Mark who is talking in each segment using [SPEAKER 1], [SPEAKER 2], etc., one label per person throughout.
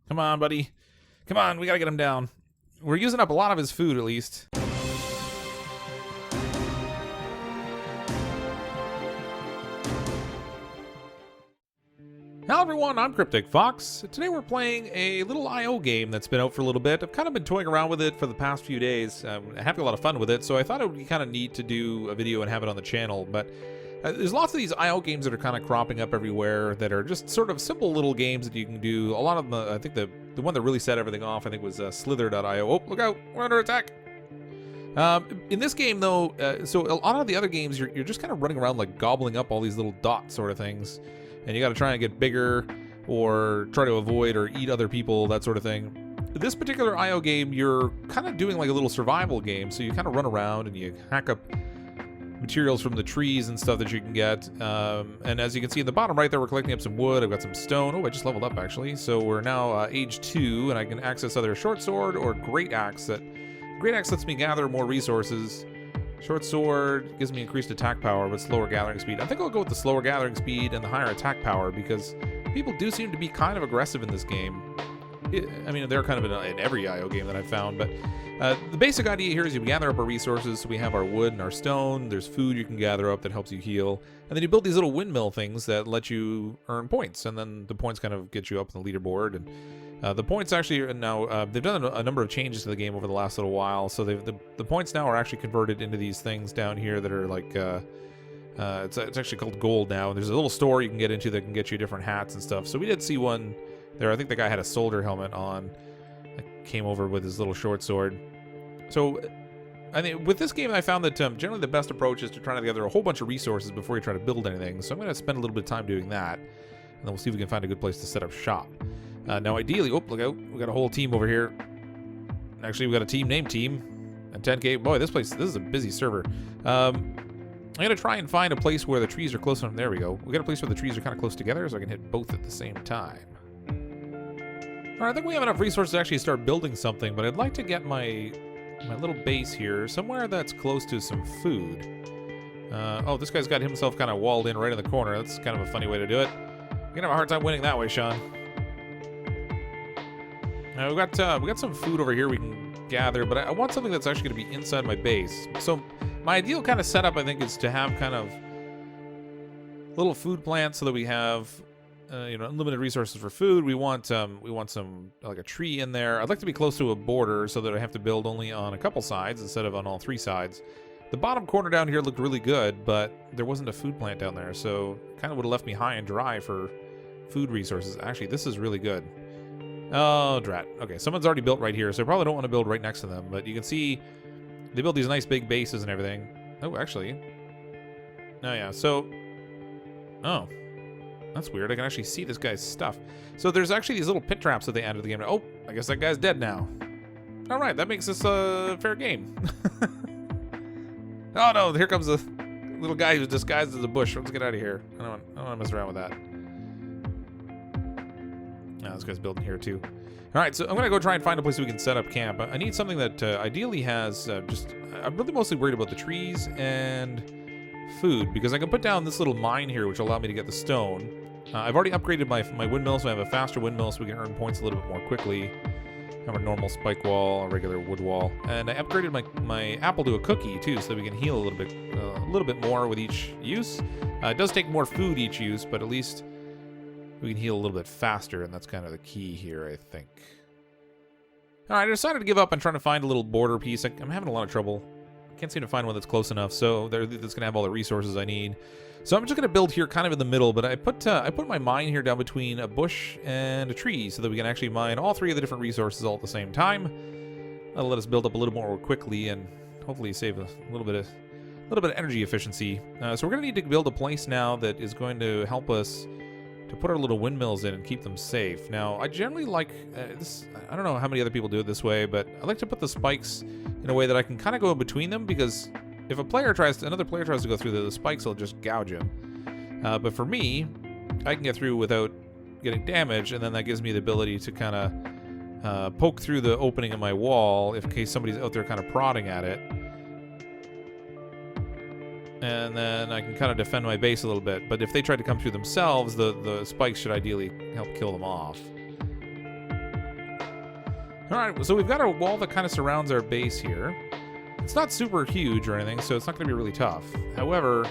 [SPEAKER 1] Come on, buddy. Come on, we gotta get him down. We're using up a lot of his food, at least. Hello everyone, I'm CrypticFox. Today we're playing a little I.O. game that's been out for a little bit. I've kind of been toying around with it for the past few days. I'm having a lot of fun with it, so I thought it would be kind of neat to do a video and have it on the channel. But there's lots of these I.O. games that are kind of cropping up everywhere that are just sort of simple little games that you can do. A lot of them, I think the one that really set everything off, I think, was Slither.io. Oh, look out, we're under attack. In this game, though, so a lot of the other games, you're just kind of running around like gobbling up all these little dot sort of things. And you got to try and get bigger or try to avoid or eat other people, that sort of thing. This particular I.O. game, you're kind of doing like a little survival game. So you kind of run around and you hack up materials from the trees and stuff that you can get. And as you can see in the bottom right there, we're collecting up some wood. I've got some stone. Oh, I just leveled up, actually. So we're now age 2, and I can access either short sword or great axe. Great axe lets me gather more resources. Short sword gives me increased attack power, but slower gathering speed. I think I'll go with the slower gathering speed and the higher attack power, because people do seem to be kind of aggressive in this game. I mean, they're kind of in every I.O. game that I've found, but the basic idea here is you gather up our resources. So we have our wood and our stone. There's food you can gather up that helps you heal. And then you build these little windmill things that let you earn points, and then the points kind of get you up on the leaderboard. And the points actually are now, they've done a number of changes to the game over the last little while. So the points now are actually converted into these things down here that are like, it's actually called gold now. And there's a little store you can get into that can get you different hats and stuff. So we did see one there. I think the guy had a soldier helmet on that came over with his little short sword. So I mean, with this game, I found that generally the best approach is to try to gather a whole bunch of resources before you try to build anything. So I'm going to spend a little bit of time doing that. And then we'll see if we can find a good place to set up shop. Now, ideally, oh, look out. We got a whole team over here. Actually, we got a team named Team. And 10K. Boy, this is a busy server. I'm going to try and find a place where the trees are close enough. There we go. We got a place where the trees are kind of close together so I can hit both at the same time. All right, I think we have enough resources to actually start building something, but I'd like to get my little base here somewhere that's close to some food. Oh, this guy's got himself kind of walled in right in the corner. That's kind of a funny way to do it. You're going to have a hard time winning that way, Sean. Now, we got some food over here we can gather, but I want something that's actually going to be inside my base. So my ideal kind of setup, I think, is to have kind of little food plants so that we have unlimited resources for food. We want some like a tree in there. I'd like to be close to a border so that I have to build only on a couple sides instead of on all 3 sides. The bottom corner down here looked really good, but there wasn't a food plant down there, so kind of would have left me high and dry for food resources. Actually, this is really good. Oh, drat. Okay, someone's already built right here, so I probably don't want to build right next to them, but you can see they build these nice big bases and everything. Oh, actually. Oh, yeah, so... Oh. That's weird. I can actually see this guy's stuff. So there's actually these little pit traps that they added to the game. Oh, I guess that guy's dead now. All right, that makes this a fair game. Oh, no, here comes a little guy who's disguised as a bush. Let's get out of here. I don't want to mess around with that. Oh, this guy's building here, too. All right, so I'm going to go try and find a place we can set up camp. I need something that ideally has I'm really mostly worried about the trees and food, because I can put down this little mine here, which will allow me to get the stone. I've already upgraded my windmill, so I have a faster windmill, so we can earn points a little bit more quickly. I have a normal spike wall, a regular wood wall, and I upgraded my apple to a cookie too, so that we can heal a little bit more with each use. It does take more food each use, but at least we can heal a little bit faster, and that's kind of the key here, I think. All right, I decided to give up on trying to find a little border piece. I'm having a lot of trouble. Can't seem to find one that's close enough, so that's gonna have all the resources I need. So I'm just gonna build here kind of in the middle, but I put my mine here down between a bush and a tree so that we can actually mine all 3 of the different resources all at the same time. That'll let us build up a little more quickly and hopefully save a little bit of energy efficiency. So we're gonna need to build a place now that is going to help us to put our little windmills in and keep them safe. Now, I generally like this. I don't know how many other people do it this way, but I like to put the spikes in a way that I can kind of go in between them, because if another player tries to go through the spikes will just gouge him. But for me, I can get through without getting damaged, and then that gives me the ability to kind of poke through the opening in my wall in case somebody's out there kind of prodding at it. And then I can kind of defend my base a little bit. But if they try to come through themselves, the spikes should ideally help kill them off. All right, so we've got a wall that kind of surrounds our base here. It's not super huge or anything, so it's not going to be really tough. However,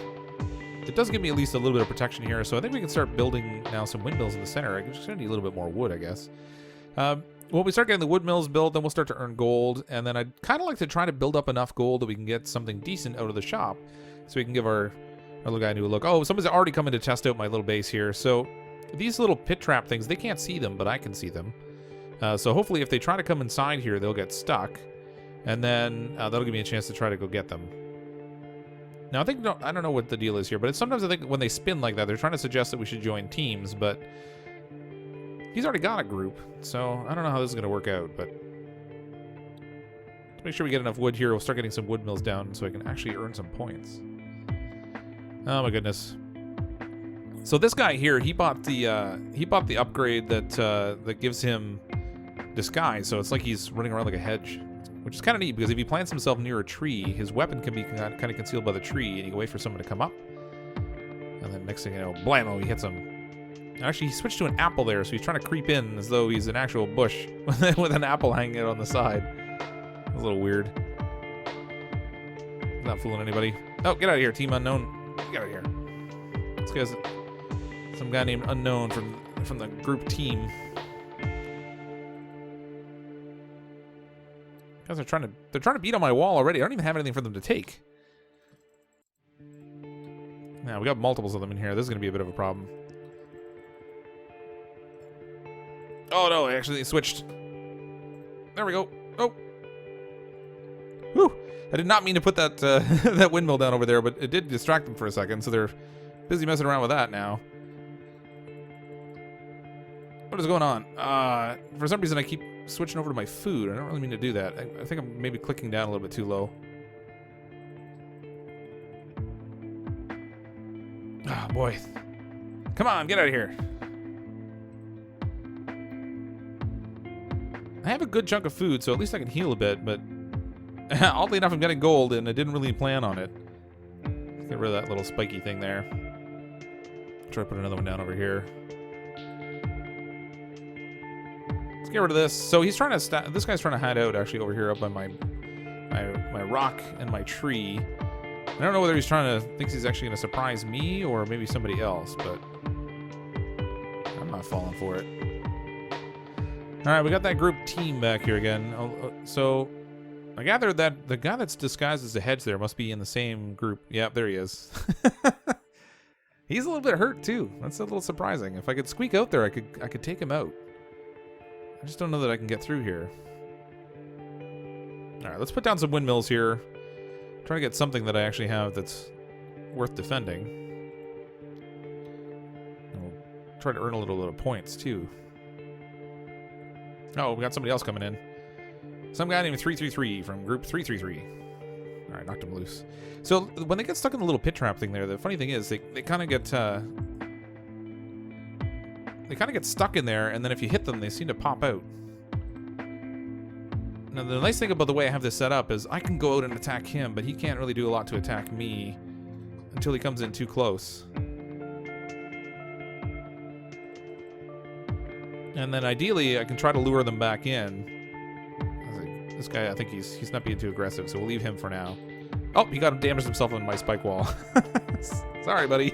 [SPEAKER 1] it does give me at least a little bit of protection here, so I think we can start building now some windmills in the center. I'm just going to need a little bit more wood, I guess. When we start getting the wood mills built, then we'll start to earn gold, and then I'd kind of like to try to build up enough gold that we can get something decent out of the shop, so we can give our little guy a new look. Oh, somebody's already coming to test out my little base here. So these little pit trap things, they can't see them, but I can see them. So hopefully if they try to come inside here, they'll get stuck, and then that'll give me a chance to try to go get them. Now, I don't know what the deal is here, but sometimes I think when they spin like that, they're trying to suggest that we should join teams, but he's already got a group, so I don't know how this is going to work out, but to make sure we get enough wood here, we'll start getting some wood mills down so I can actually earn some points. Oh my goodness. So this guy here, he bought the upgrade that gives him disguise, so it's like he's running around like a hedge, which is kind of neat because if he plants himself near a tree, his weapon can be kind of concealed by the tree, and you can wait for someone to come up, and then next thing you know, blammo, he hits him. Actually, he switched to an apple there, so he's trying to creep in as though he's an actual bush with an apple hanging out on the side. That's a little weird. Not fooling anybody. Oh, get out of here, Team Unknown. Get out of here. This guy's some guy named Unknown from the group team. Guys are trying to beat on my wall already. I don't even have anything for them to take. Now we got multiples of them in here. This is going to be a bit of a problem. Oh no! Actually, they switched. There we go. Oh, whew! I did not mean to put that that windmill down over there, but it did distract them for a second. So they're busy messing around with that now. What is going on? For some reason, I keep switching over to my food. I don't really mean to do that. I think I'm maybe clicking down a little bit too low. Oh, boy. Come on, get out of here. I have a good chunk of food, so at least I can heal a bit, but oddly enough, I'm getting gold, and I didn't really plan on it. Get rid of that little spiky thing there. Try to put another one down over here. Let's get rid of this. So he's trying to this guy's trying to hide out actually over here up by my rock and my tree. I don't know whether thinks he's actually gonna surprise me or maybe somebody else, but I'm not falling for it. All right, we got that group team back here again. So I gather that the guy that's disguised as a hedge there must be in the same group. Yep, there he is. He's a little bit hurt too. That's a little surprising. If I could squeak out there, I could take him out. I just don't know that I can get through here. All right, let's put down some windmills here. Try to get something that I actually have that's worth defending. And we'll try to earn a little bit of points too. Oh, we got somebody else coming in. Some guy named 333 from group 333. All right, knocked him loose. So when they get stuck in the little pit trap thing there, the funny thing is they kind of get stuck in there, and then if you hit them, they seem to pop out. Now, the nice thing about the way I have this set up is I can go out and attack him, but he can't really do a lot to attack me until he comes in too close. And then ideally, I can try to lure them back in. This guy, I think he's not being too aggressive, so we'll leave him for now. Oh, he got damaged himself on my spike wall. Sorry, buddy.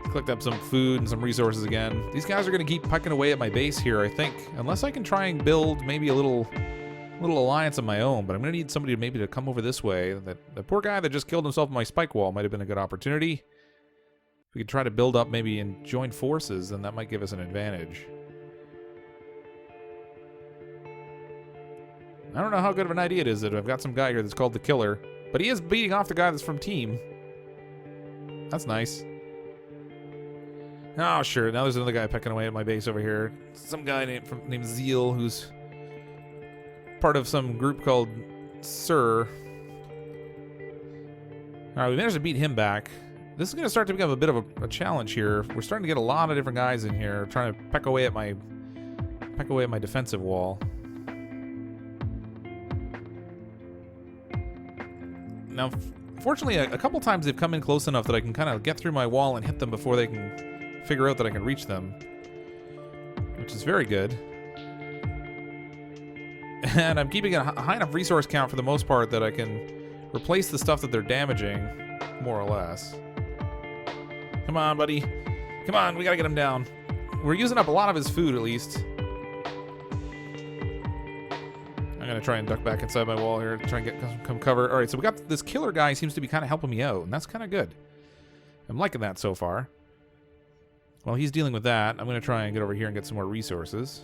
[SPEAKER 1] Collect up some food and some resources again. These guys are going to keep pecking away at my base here, I think. Unless I can try and build maybe a little alliance of my own. But I'm going to need somebody maybe to come over this way. The poor guy that just killed himself on my spike wall might have been a good opportunity. If we could try to build up maybe and join forces, then that might give us an advantage. I don't know how good of an idea it is that I've got some guy here that's called the Killer. But he is beating off the guy that's from team. That's nice. Oh, sure. Now there's another guy pecking away at my base over here. Some guy named Zeal, who's part of some group called Sir. All right, we managed to beat him back. This is going to start to become a bit of a challenge here. We're starting to get a lot of different guys in here trying to peck away at my defensive wall. Now, fortunately, a couple times they've come in close enough that I can kind of get through my wall and hit them before they can figure out that I can reach them, which is very good. And I'm keeping a high enough resource count for the most part that I can replace the stuff that they're damaging, more or less. Come on, buddy. Come on, we gotta get him down. We're using up a lot of his food, at least. I'm gonna try and duck back inside my wall here, try and get some cover. All right, so we got this killer guy. He seems to be kind of helping me out, and that's kind of good. I'm liking that so far. While he's dealing with that, I'm gonna try and get over here and get some more resources.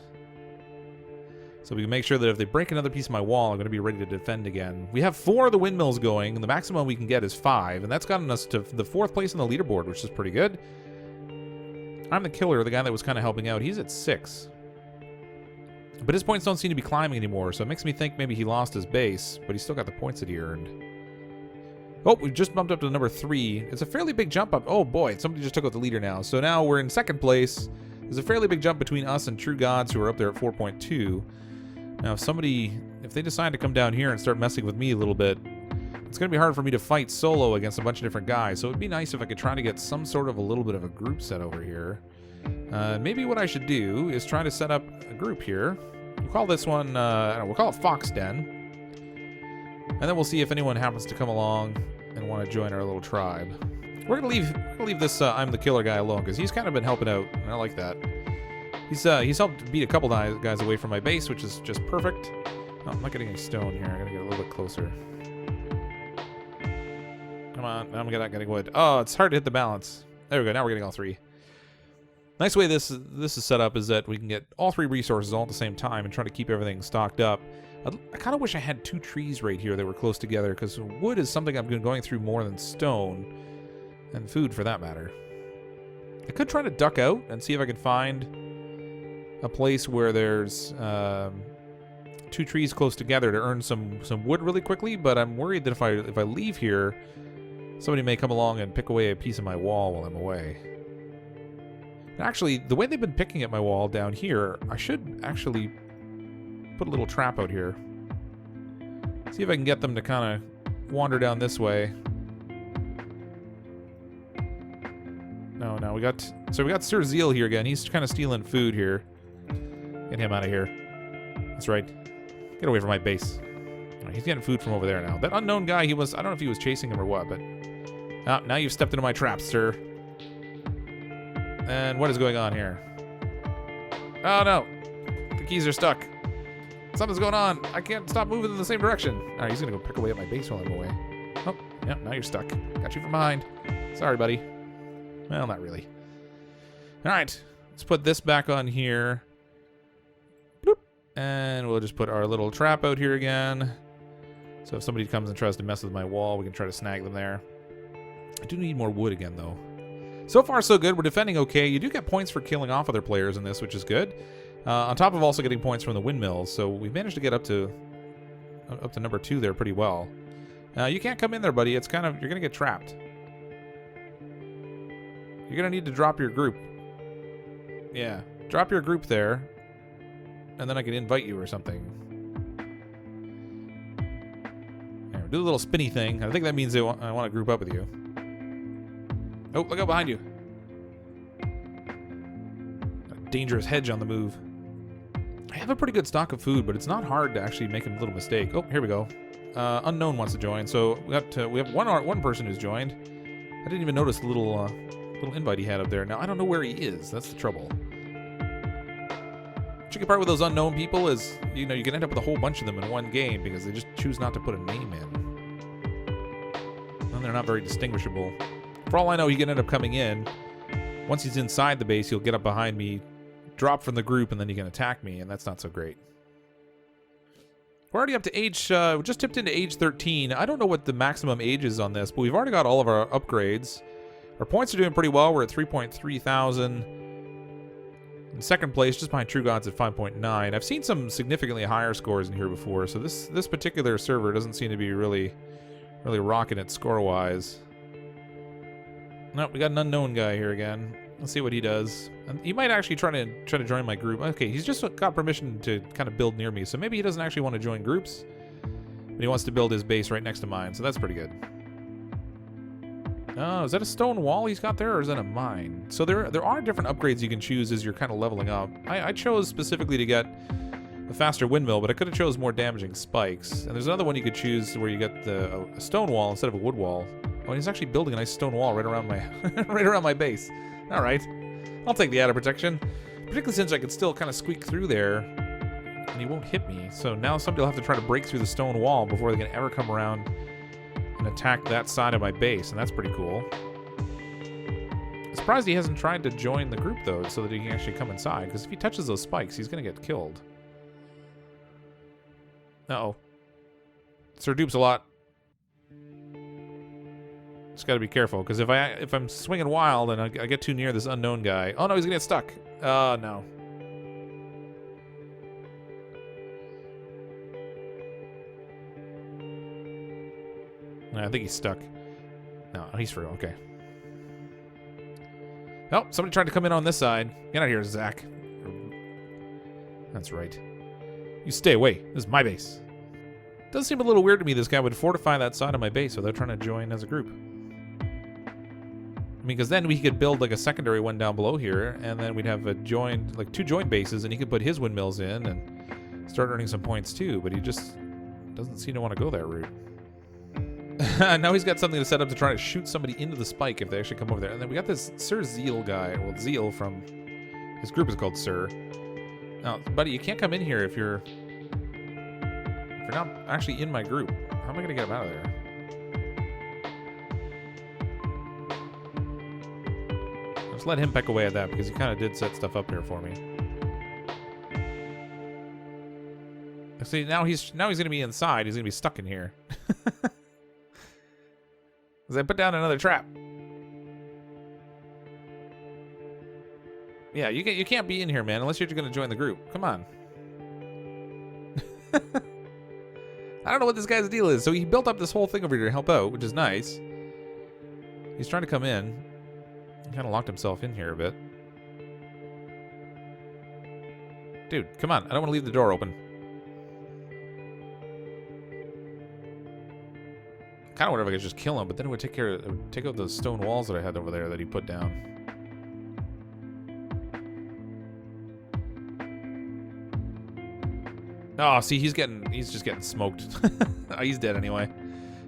[SPEAKER 1] So we can make sure that if they break another piece of my wall, I'm going to be ready to defend again. We have 4 of the windmills going, and the maximum we can get is 5, and that's gotten us to the 4th place on the leaderboard, which is pretty good. I'm the killer, the guy that was kind of helping out. He's at 6. But his points don't seem to be climbing anymore, so it makes me think maybe he lost his base, but he's still got the points that he earned. Oh, we just bumped up to number 3. It's a fairly big jump up. Oh boy, somebody just took out the leader now. So now we're in 2nd place. There's a fairly big jump between us and True Gods, who are up there at 4.2. Now, if they decide to come down here and start messing with me a little bit, it's going to be hard for me to fight solo against a bunch of different guys. So it would be nice if I could try to get some sort of a little bit of a group set over here. Maybe what I should do is try to set up a group here. We'll call this one, we'll call it Fox Den. And then we'll see if anyone happens to come along and want to join our little tribe. We're going to leave this I'm the killer guy alone, because he's kind of been helping out, and I like that. He's helped beat a couple guys away from my base, which is just perfect. Oh, I'm not getting any stone here. I gotta get a little bit closer. Come on, I'm not getting wood. Oh, it's hard to hit the balance. There we go. Now we're getting all 3. Nice way this is set up is that we can get all 3 resources all at the same time and try to keep everything stocked up. I kind of wish I had 2 trees right here that were close together, because wood is something I've been going through more than stone, and food for that matter. I could try to duck out and see if I can find a place where there's 2 trees close together to earn some wood really quickly, but I'm worried that if I leave here, somebody may come along and pick away a piece of my wall while I'm away. Actually, the way they've been picking at my wall down here, I should actually put a little trap out here. See if I can get them to kind of wander down this way. No, we got Sir Zeal here again. He's kind of stealing food here. Get him out of here. That's right. Get away from my base. Right, he's getting food from over there now. That unknown guy, I don't know if he was chasing him or what, but... Oh, now you've stepped into my trap, sir. And what is going on here? Oh, no. The keys are stuck. Something's going on. I can't stop moving in the same direction. All right, he's going to go pick away at my base while I'm away. Oh, yeah, now you're stuck. Got you from behind. Sorry, buddy. Well, not really. All right, let's put this back on here. Bloop. And we'll just put our little trap out here again. So if somebody comes and tries to mess with my wall, we can try to snag them there. I do need more wood again, though. So far, so good. We're defending okay. You do get points for killing off other players in this, which is good. On top of also getting points from the windmills, so we've managed to get up to number 2 there pretty well. You can't come in there, buddy. It's kind of, you're gonna get trapped. You're gonna need to drop your group. Yeah, drop your group there, and then I can invite you or something. There, do the little spinny thing. I think that means I want to group up with you. Oh, look out behind you. A dangerous hedge on the move. I have a pretty good stock of food, but it's not hard to actually make a little mistake. Oh, here we go. Unknown wants to join, so we have one person who's joined. I didn't even notice the little invite he had up there. Now, I don't know where he is. That's the trouble. Tricky part with those unknown people is, you know, you can end up with a whole bunch of them in one game because they just choose not to put a name in. And they're not very distinguishable. For all I know, he can end up coming in. Once he's inside the base, he'll get up behind me, drop from the group, and then he can attack me, and that's not so great. We're already up to age, we just tipped into age 13. I don't know what the maximum age is on this, but we've already got all of our upgrades. Our points are doing pretty well. We're at 3.3 thousand. In second place, just behind True Gods at 5.9. I've seen some significantly higher scores in here before, so this particular server doesn't seem to be really rocking it score-wise. No, we got an unknown guy here again. Let's see what he does. And he might actually try to join my group. Okay, he's just got permission to kind of build near me, so maybe he doesn't actually want to join groups, but he wants to build his base right next to mine, so that's pretty good. Oh, is that a stone wall he's got there, or is that a mine? So there are different upgrades you can choose as you're kind of leveling up. I chose specifically to get a faster windmill, but I could have chose more damaging spikes. And there's another one you could choose where you get a stone wall instead of a wood wall. Oh, and he's actually building a nice stone wall right around my right around my base. All right, I'll take the added protection, particularly since I could still kind of squeak through there, and he won't hit me. So now somebody will have to try to break through the stone wall before they can ever come around and attack that side of my base, and that's pretty cool. I'm surprised he hasn't tried to join the group, though, so that he can actually come inside, because if he touches those spikes, he's going to get killed. Uh-oh. Sir Dupes a lot. Just got to be careful, because if I'm swinging wild and I get too near this unknown guy... Oh, no, he's going to get stuck. Oh, no. I think he's stuck. No, he's through. Okay. Oh, somebody tried to come in on this side. Get out of here, Zach. That's right. You stay away. This is my base. Does seem a little weird to me this guy would fortify that side of my base without trying to join as a group. I mean, because then we could build like a secondary one down below here, and then we'd have a joined, like 2 joined bases, and he could put his windmills in and start earning some points too, but he just doesn't seem to want to go that route. Now he's got something to set up to try to shoot somebody into the spike if they actually come over there. And then we got this Sir Zeal guy. Well, Zeal from his group is called Sir. Now, buddy, you can't come in here if you're not actually in my group. How am I going to get him out of there? Just let him peck away at that because he kind of did set stuff up here for me. See, now he's going to be inside. He's going to be stuck in here. Because I put down another trap. Yeah, you can't be in here, man, unless you're going to join the group. Come on. I don't know what this guy's deal is. So he built up this whole thing over here to help out, which is nice. He's trying to come in. He kind of locked himself in here a bit. Dude, come on. I don't want to leave the door open. Kind of wonder if I could just kill him, but then it would take out those stone walls that I had over there that he put down. Oh, see, he's just getting smoked. Oh, he's dead anyway. All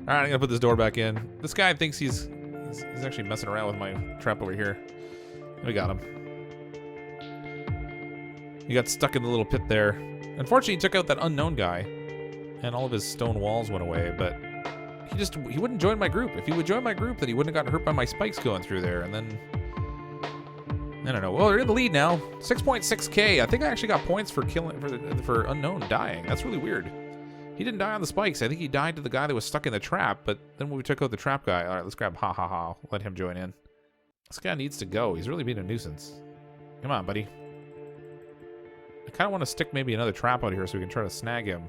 [SPEAKER 1] right, I'm gonna put this door back in. This guy thinks he's actually messing around with my trap over here. We got him. He got stuck in the little pit there. Unfortunately, he took out that unknown guy, and all of his stone walls went away, but he wouldn't join my group. If he would join my group, then he wouldn't have gotten hurt by my spikes going through there, and then I don't know. Well, they're in the lead now. 6.6k. I think I actually got points for for unknown dying. That's really weird. He didn't die on the spikes. I think he died to the guy that was stuck in the trap, but then when we took out the trap guy, all right, let's grab ha ha ha. Let him join in. This guy needs to go. He's really being a nuisance. Come on, buddy. I kind of want to stick maybe another trap out here so we can try to snag him.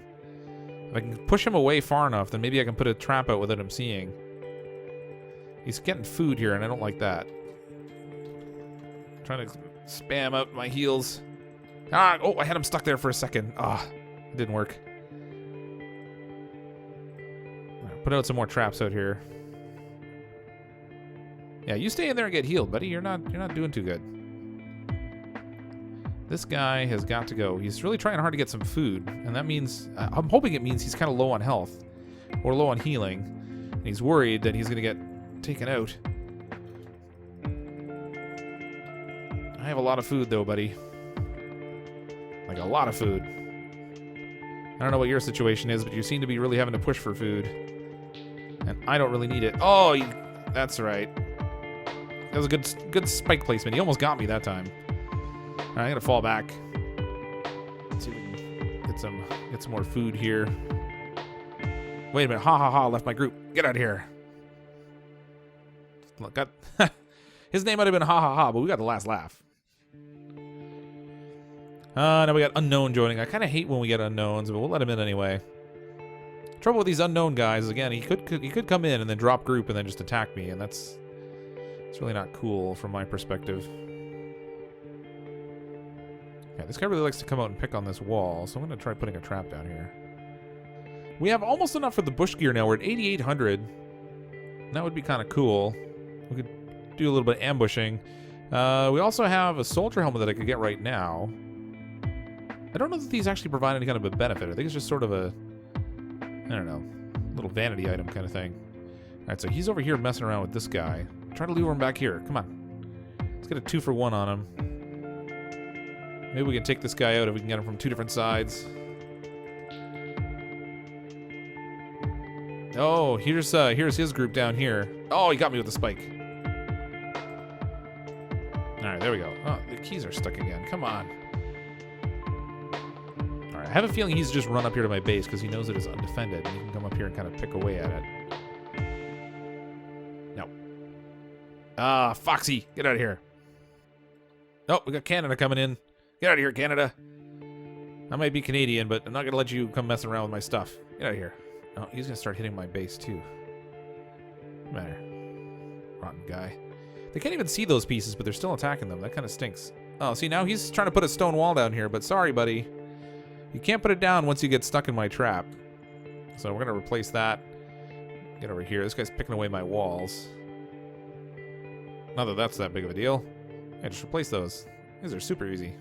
[SPEAKER 1] If I can push him away far enough, then maybe I can put a trap out without him seeing. He's getting food here, and I don't like that. I'm trying to spam out my heals. Ah, oh, I had him stuck there for a second. Ah, it didn't work. Right, put out some more traps out here. Yeah, you stay in there and get healed, buddy. You're not doing too good. This guy has got to go. He's really trying hard to get some food, and that means I'm hoping it means he's kind of low on health or low on healing, and he's worried that he's going to get taken out. I have a lot of food, though, buddy. Like, a lot of food. I don't know what your situation is, but you seem to be really having to push for food, and I don't really need it. Oh, that's right. That was a good spike placement. He almost got me that time. All right, I'm gonna fall back. Let's see if we can get some more food here. Wait a minute! Ha ha ha! Left my group. Get out of here! Look, his name might have been ha ha ha, but we got the last laugh. Now we got unknown joining. I kind of hate when we get unknowns, but we'll let him in anyway. Trouble with these unknown guys is, again, he could come in and then drop group and then just attack me, and it's really not cool from my perspective. Yeah, this guy really likes to come out and pick on this wall, so I'm going to try putting a trap down here. We have almost enough for the bush gear now. We're at 8,800. That would be kind of cool. We could do a little bit of ambushing. We also have a soldier helmet that I could get right now. I don't know that these actually provide any kind of a benefit. I think it's just sort of a, I don't know, little vanity item kind of thing. All right, so he's over here messing around with this guy. Try to lure him back here. Come on. Let's get a 2-for-1 on him. Maybe we can take this guy out if we can get him from 2 different sides. Oh, here's his group down here. Oh, he got me with the spike. All right, there we go. Oh, the keys are stuck again. Come on. All right, I have a feeling he's just run up here to my base because he knows it is undefended, and he can come up here and kind of pick away at it. No. Ah, Foxy, get out of here. Oh, we got Canada coming in. Get out of here, Canada. I might be Canadian, but I'm not going to let you come messing around with my stuff. Get out of here. Oh, he's going to start hitting my base, too. Matter. Rotten guy. They can't even see those pieces, but they're still attacking them. That kind of stinks. Oh, see, now he's trying to put a stone wall down here, but sorry, buddy. You can't put it down once you get stuck in my trap. So we're going to replace that. Get over here. This guy's picking away my walls. Not that that's that big of a deal. Yeah, just replace those. These are super easy.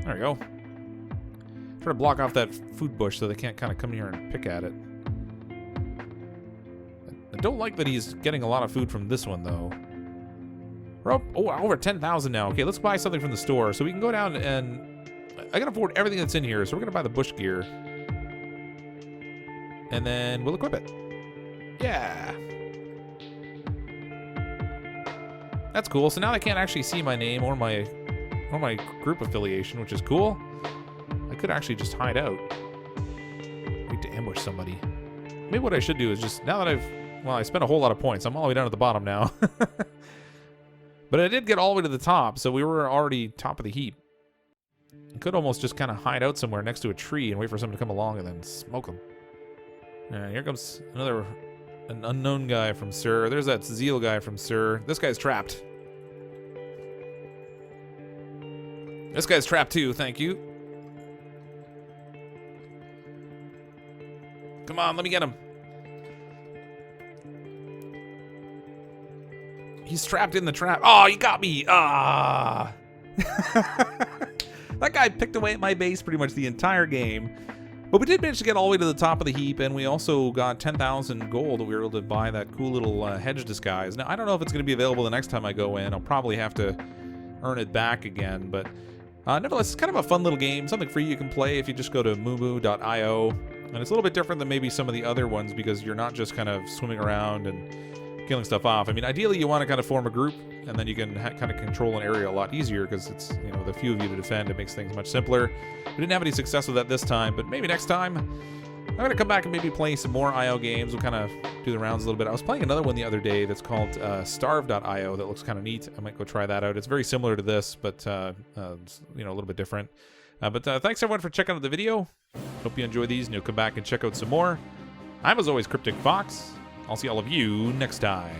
[SPEAKER 1] There we go. Try to block off that food bush so they can't kind of come here and pick at it. I don't like that he's getting a lot of food from this one, though. We're up, over 10,000 now. Okay, let's buy something from the store. So we can go down and... I can afford everything that's in here, so we're going to buy the bush gear. And then we'll equip it. Yeah! That's cool. So now they can't actually see my name or my group affiliation, which is cool. I could actually just hide out. Wait to ambush somebody. Maybe what I should do is just, now that I spent a whole lot of points. I'm all the way down at the bottom now. But I did get all the way to the top, so we were already top of the heap. I could almost just kind of hide out somewhere next to a tree and wait for someone to come along and then smoke them. Here comes an unknown guy from Sir. There's that Zeal guy from Sir. This guy's trapped. This guy's trapped too, thank you. Come on, let me get him. He's trapped in the trap. Oh, you got me. Ah. That guy picked away at my base pretty much the entire game. But we did manage to get all the way to the top of the heap, and we also got 10,000 gold that we were able to buy that cool little hedge disguise. Now, I don't know if it's going to be available the next time I go in. I'll probably have to earn it back again, but nevertheless, it's kind of a fun little game. Something free you can play if you just go to moomoo.io. And it's a little bit different than maybe some of the other ones because you're not just kind of swimming around and killing stuff off. I mean, ideally, you want to kind of form a group, and then you can kind of control an area a lot easier because it's, you know, with a few of you to defend, it makes things much simpler. We didn't have any success with that this time, but maybe next time I'm going to come back and maybe play some more IO games. We'll kind of do the rounds a little bit. I was playing another one the other day that's called starve.io that looks kind of neat. I might go try that out. It's very similar to this, but, it's, you know, a little bit different. But thanks, everyone, for checking out the video. Hope you enjoy these, and you'll come back and check out some more. I'm, as always, CrypticFox. I'll see all of you next time.